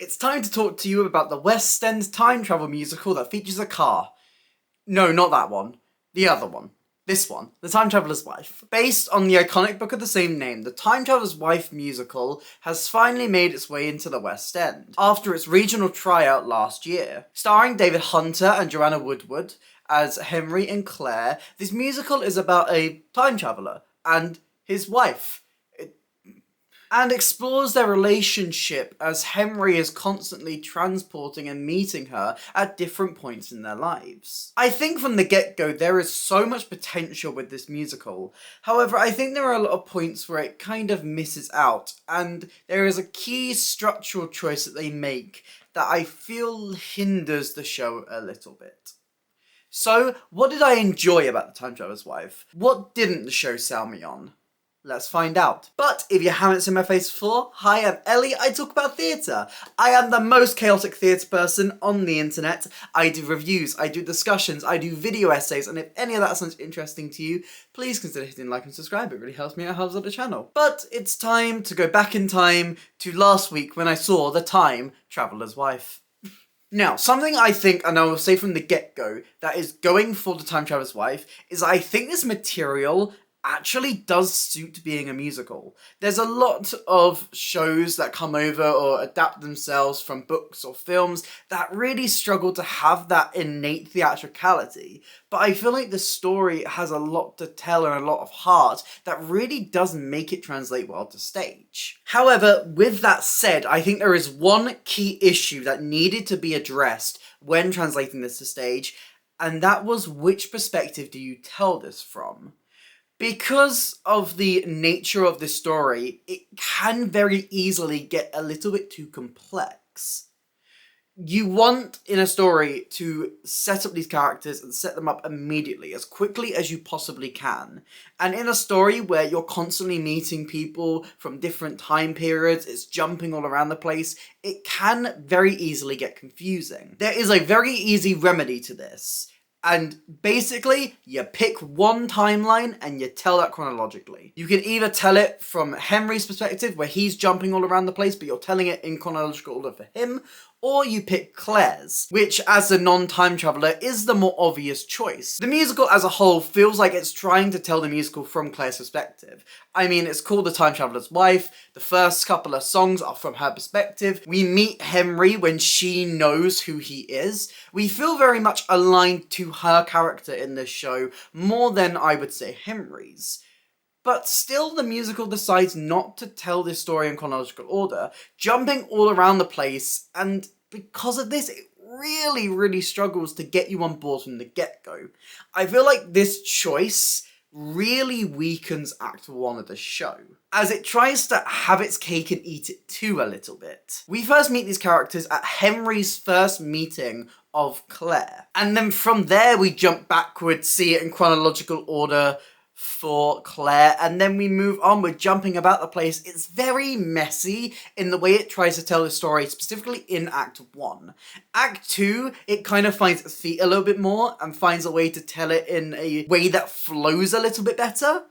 It's time to talk to you about the West End time travel musical that features a car. No, not that one. The other one. This one, The Time Traveller's Wife. Based on the iconic book of the same name, The Time Traveller's Wife musical has finally made its way into the West End, after its regional tryout last year. Starring David Hunter and Joanna Woodward as Henry and Claire, this musical is about a time traveller and his wife, and explores their relationship as Henry is constantly transporting and meeting her at different points in their lives. I think from the get-go there is so much potential with this musical. However, I think there are a lot of points where it kind of misses out, and there is a key structural choice that they make that I feel hinders the show a little bit. So, what did I enjoy about The Time Traveller's Wife? What didn't the show sell me on? Let's find out. But if you haven't seen my face before, hi, I'm Ellie, I talk about theatre. I am the most chaotic theatre person on the internet. I do reviews, I do discussions, I do video essays, and if any of that sounds interesting to you, please consider hitting like and subscribe, it really helps me out, helps out the channel. But it's time to go back in time to last week when I saw The Time Traveller's Wife. Now, something I think, and I will say from the get-go, that is going for The Time Traveller's Wife, is I think this material actually does suit being a musical. There's a lot of shows that come over or adapt themselves from books or films that really struggle to have that innate theatricality, but I feel like the story has a lot to tell and a lot of heart that really does make it translate well to stage. However, with that said, I think there is one key issue that needed to be addressed when translating this to stage, and that was which perspective do you tell this from? Because of the nature of this story, it can very easily get a little bit too complex. You want, in a story, to set up these characters and set them up immediately, as quickly as you possibly can. And in a story where you're constantly meeting people from different time periods, it's jumping all around the place, it can very easily get confusing. There is a very easy remedy to this. And basically, you pick one timeline and you tell that chronologically. You can either tell it from Henry's perspective, where he's jumping all around the place, but you're telling it in chronological order for him, or you pick Claire's, which, as the non-time traveller, is the more obvious choice. The musical as a whole feels like it's trying to tell the musical from Claire's perspective. I mean, it's called The Time Traveller's Wife, the first couple of songs are from her perspective, we meet Henry when she knows who he is, we feel very much aligned to her character in this show, more than I would say Henry's. But still, the musical decides not to tell this story in chronological order, jumping all around the place, and because of this, it really struggles to get you on board from the get-go. I feel like this choice really weakens Act 1 of the show, as it tries to have its cake and eat it too a little bit. We first meet these characters at Henry's first meeting of Claire, and then from there we jump backwards, see it in chronological order for Claire, and then we move on, we're jumping about the place. It's very messy in the way it tries to tell the story, specifically in Act 1. Act 2, it kind of finds its feet a little bit more and finds a way to tell it in a way that flows a little bit better.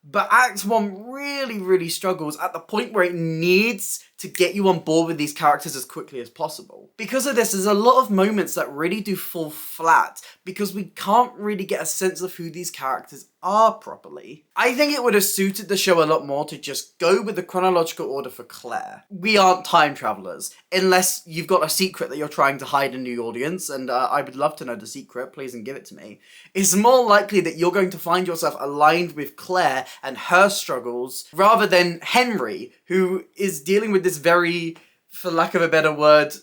But Act 1 really struggles at the point where it needs to get you on board with these characters as quickly as possible. Because of this, there's a lot of moments that really do fall flat, because we can't really get a sense of who these characters are properly. I think it would have suited the show a lot more to just go with the chronological order for Claire. We aren't time travellers, unless you've got a secret that you're trying to hide in the audience, and I would love to know the secret, please and give it to me. It's more likely that you're going to find yourself aligned with Claire and her struggles, rather than Henry, who is dealing with this very, for lack of a better word,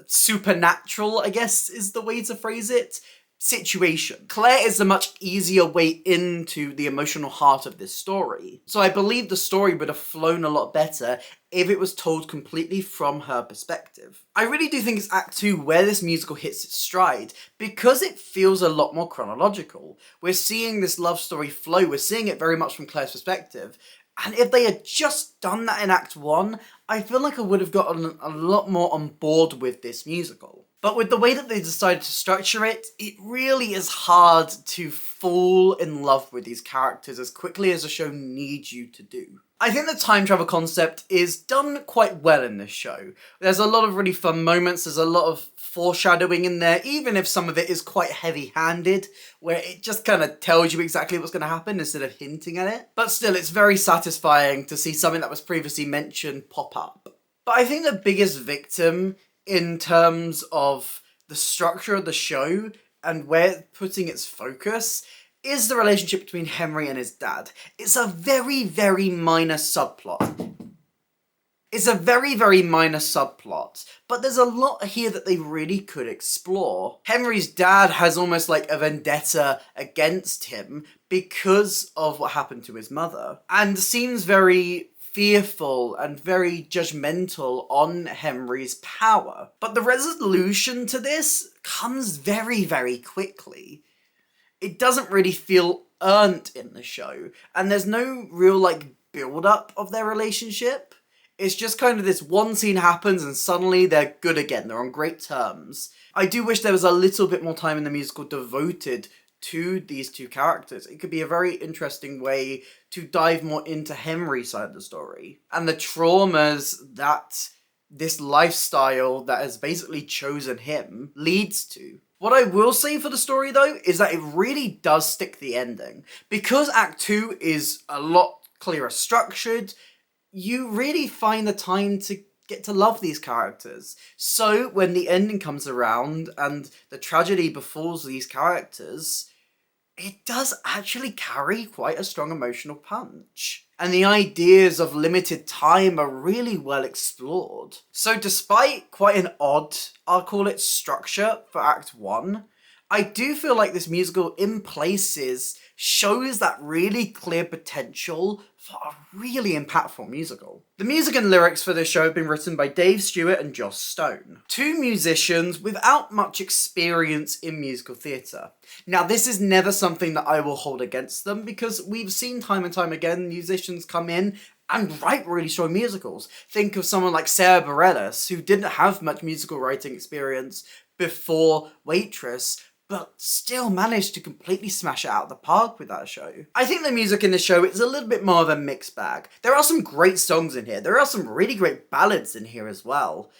supernatural, I guess is the way to phrase it, situation. Claire is a much easier way into the emotional heart of this story. So I believe the story would have flown a lot better if it was told completely from her perspective. I really do think it's Act 2 where this musical hits its stride, because it feels a lot more chronological. We're seeing this love story flow, we're seeing it very much from Claire's perspective, and if they had just done that in Act 1, I feel like I would have gotten a lot more on board with this musical. But with the way that they decided to structure it, it really is hard to fall in love with these characters as quickly as the show needs you to do. I think the time travel concept is done quite well in this show. There's a lot of really fun moments, there's a lot of foreshadowing in there, even if some of it is quite heavy-handed, where it just kind of tells you exactly what's going to happen instead of hinting at it. But still, it's very satisfying to see something that was previously mentioned pop up. But I think the biggest victim in terms of the structure of the show and where it's putting its focus is the relationship between Henry and his dad. It's a very, very minor subplot. It's a very, very minor subplot, but there's a lot here that they really could explore. Henry's dad has almost like a vendetta against him because of what happened to his mother, and seems very fearful and very judgmental on Henry's power. But the resolution to this comes very, very quickly. It doesn't really feel earned in the show, and there's no real like build-up of their relationship. It's just kind of this one scene happens and suddenly they're good again, they're on great terms. I do wish there was a little bit more time in the musical devoted to these two characters. It could be a very interesting way to dive more into Henry's side of the story, and the traumas that this lifestyle that has basically chosen him leads to. What I will say for the story, though, is that it really does stick the ending. Because Act 2 is a lot clearer structured, you really find the time to get to love these characters. So when the ending comes around and the tragedy befalls these characters, it does actually carry quite a strong emotional punch. And the ideas of limited time are really well explored. So despite quite an odd, I'll call it, structure for Act 1, I do feel like this musical in places shows that really clear potential for a really impactful musical. The music and lyrics for this show have been written by Dave Stewart and Joss Stone, two musicians without much experience in musical theatre. Now, this is never something that I will hold against them, because we've seen time and time again musicians come in and write really strong musicals. Think of someone like Sarah Bareilles, who didn't have much musical writing experience before Waitress, but still managed to completely smash it out of the park with that show. I think the music in the show is a little bit more of a mixed bag. There are some great songs in here, there are some really great ballads in here as well,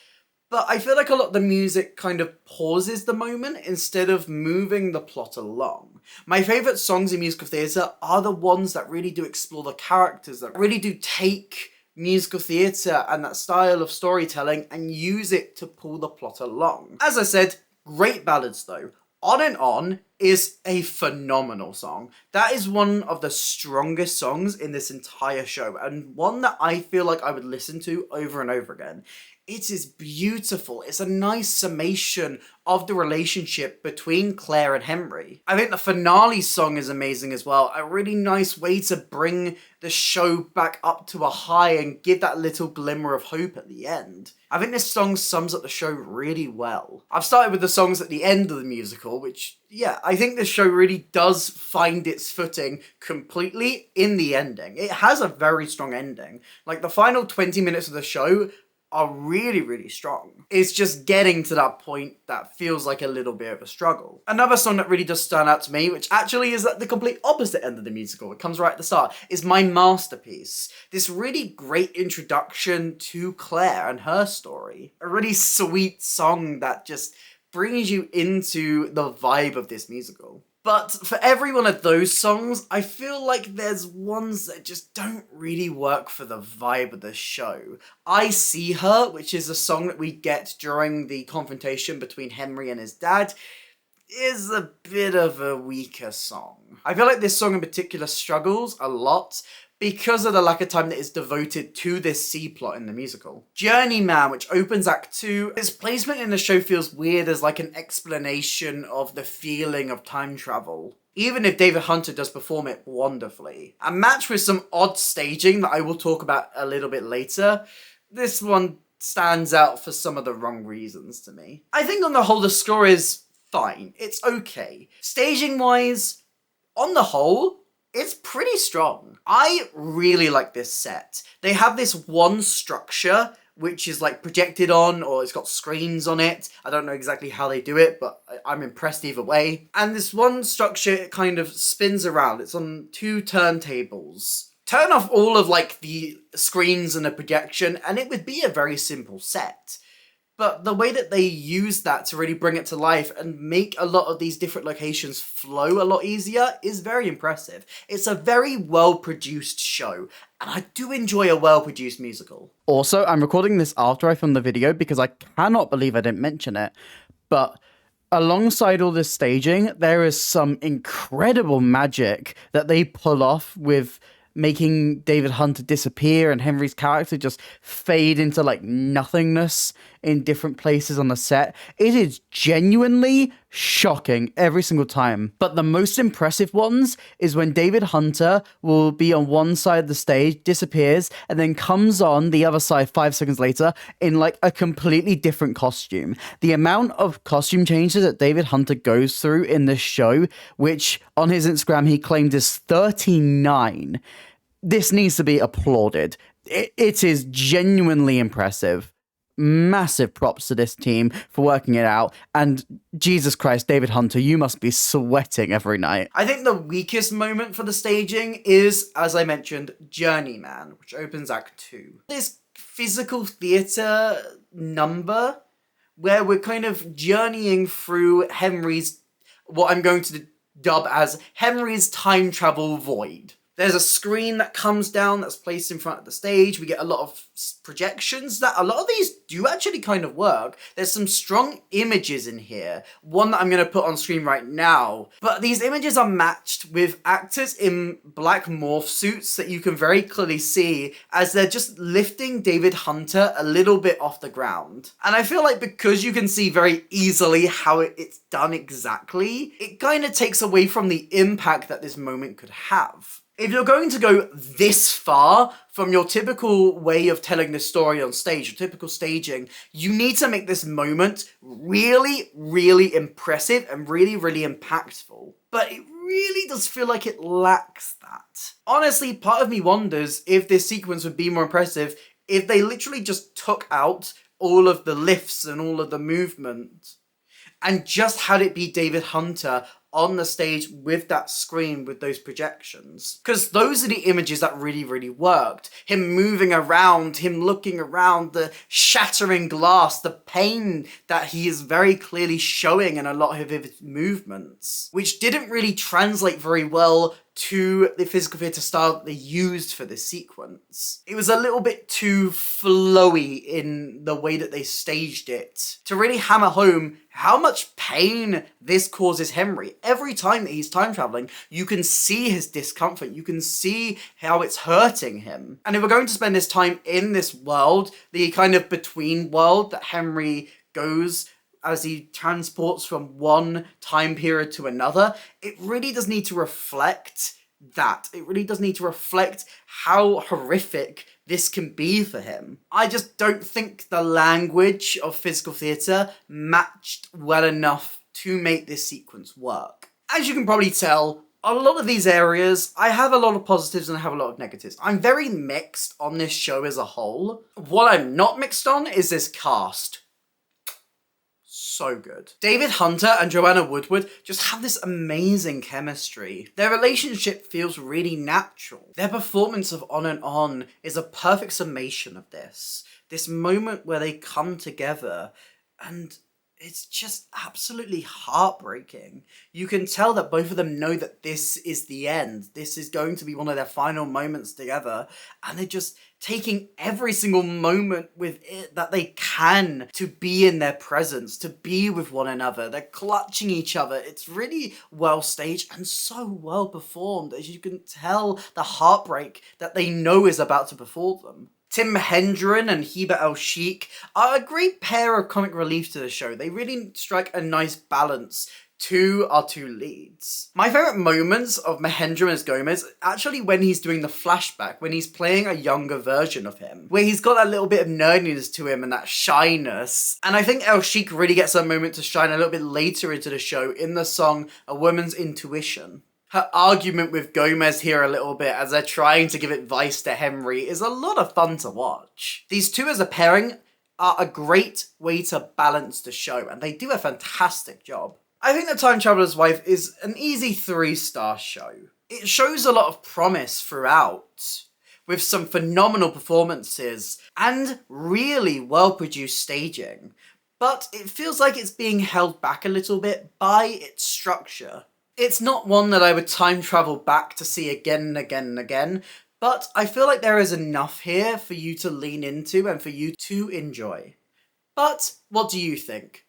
but I feel like a lot of the music kind of pauses the moment instead of moving the plot along. My favourite songs in musical theatre are the ones that really do explore the characters, that really do take musical theatre and that style of storytelling and use it to pull the plot along. As I said, great ballads though. On and On is a phenomenal song. That is one of the strongest songs in this entire show, and one that I feel like I would listen to over and over again. It is beautiful. It's a nice summation of the relationship between Claire and Henry. I think the finale song is amazing as well. A really nice way to bring the show back up to a high and give that little glimmer of hope at the end. I think this song sums up the show really well. I've started with the songs at the end of the musical, which, yeah, I think this show really does find its footing completely in the ending. It has a very strong ending. Like, the final 20 minutes of the show are really, really strong. It's just getting to that point that feels like a little bit of a struggle. Another song that really does stand out to me, which actually is at the complete opposite end of the musical, it comes right at the start, is My Masterpiece. This really great introduction to Claire and her story. A really sweet song that just brings you into the vibe of this musical. But for every one of those songs, I feel like there's ones that just don't really work for the vibe of the show. I See Her, which is a song that we get during the confrontation between Henry and his dad, is a bit of a weaker song. I feel like this song in particular struggles a lot because of the lack of time that is devoted to this C-plot in the musical. Journeyman, which opens Act 2, its placement in the show feels weird as like an explanation of the feeling of time travel, even if David Hunter does perform it wonderfully. And matched with some odd staging that I will talk about a little bit later, this one stands out for some of the wrong reasons to me. I think on the whole the score is fine, it's okay. Staging-wise, on the whole, it's pretty strong. I really like this set. They have this one structure which is like projected on, or it's got screens on it. I don't know exactly how they do it, but I'm impressed either way. And this one structure, it kind of spins around. It's on two turntables. Turn off all of like the screens and the projection and it would be a very simple set. But the way that they use that to really bring it to life and make a lot of these different locations flow a lot easier is very impressive. It's a very well-produced show, and I do enjoy a well-produced musical. Also, I'm recording this after I filmed the video because I cannot believe I didn't mention it, but alongside all this staging, there is some incredible magic that they pull off with making David Hunter disappear and Henry's character just fade into like nothingness in different places on the set. It is genuinely shocking every single time. But the most impressive ones is when David Hunter will be on one side of the stage, disappears, and then comes on the other side 5 seconds later in like a completely different costume. The amount of costume changes that David Hunter goes through in this show, which on his Instagram he claimed is 39, this needs to be applauded. It is genuinely impressive. Massive props to this team for working it out, and Jesus Christ, David Hunter, you must be sweating every night. I think the weakest moment for the staging is, as I mentioned, Journeyman, which opens Act 2. This physical theatre number where we're kind of journeying through Henry's, what I'm going to dub as Henry's time travel void. There's a screen that comes down that's placed in front of the stage. We get a lot of projections that a lot of these do actually kind of work. There's some strong images in here. One that I'm going to put on screen right now. But these images are matched with actors in black morph suits that you can very clearly see as they're just lifting David Hunter a little bit off the ground. And I feel like because you can see very easily how it's done exactly, it kind of takes away from the impact that this moment could have. If you're going to go this far from your typical way of telling this story on stage, your typical staging, you need to make this moment really, really impressive and really, really impactful. But it really does feel like it lacks that. Honestly, part of me wonders if this sequence would be more impressive if they literally just took out all of the lifts and all of the movement and just had it be David Hunter on the stage with that screen with those projections. Because those are the images that really, really worked. Him moving around, him looking around, the shattering glass, the pain that he is very clearly showing in a lot of his movements, which didn't really translate very well to the physical theatre style that they used for this sequence. It was a little bit too flowy in the way that they staged it to really hammer home how much pain this causes Henry. Every time that he's time traveling, you can see his discomfort, you can see how it's hurting him. And if we're going to spend this time in this world, the kind of between world that Henry goes as he transports from one time period to another, it really does need to reflect that. It really does need to reflect how horrific this can be for him. I just don't think the language of physical theatre matched well enough to make this sequence work. As you can probably tell, a lot of these areas, I have a lot of positives and I have a lot of negatives. I'm very mixed on this show as a whole. What I'm not mixed on is this cast. So good. David Hunter and Joanna Woodward just have this amazing chemistry. Their relationship feels really natural. Their performance of On and On is a perfect summation of this. This moment where they come together and it's just absolutely heartbreaking. You can tell that both of them know that this is the end. This is going to be one of their final moments together. And they're just taking every single moment with it that they can to be in their presence, to be with one another. They're clutching each other. It's really well staged and so well performed, as you can tell the heartbreak that they know is about to befall them. Tim Hendren and Heba El-Sheikh are a great pair of comic relief to the show. They really strike a nice balance to our two leads. My favourite moments of Mahendran as Gomez actually when he's doing the flashback, when he's playing a younger version of him, where he's got that little bit of nerdiness to him and that shyness. And I think El-Sheikh really gets a moment to shine a little bit later into the show in the song A Woman's Intuition. Her argument with Gomez here a little bit as they're trying to give advice to Henry is a lot of fun to watch. These two as a pairing are a great way to balance the show, and they do a fantastic job. I think The Time Traveler's Wife is an easy 3-star show. It shows a lot of promise throughout, with some phenomenal performances and really well-produced staging, but it feels like it's being held back a little bit by its structure. It's not one that I would time travel back to see again and again and again, but I feel like there is enough here for you to lean into and for you to enjoy. But what do you think?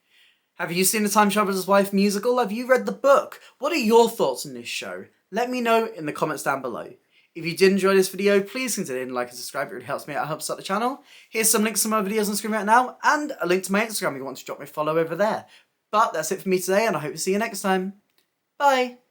Have you seen the Time Traveler's Wife musical? Have you read the book? What are your thoughts on this show? Let me know in the comments down below. If you did enjoy this video, please consider hitting like and subscribe. It really helps me out, it helps out the channel. Here's some links to my videos on the screen right now, and a link to my Instagram if you want to drop me a follow over there. But that's it for me today, and I hope to see you next time. Bye!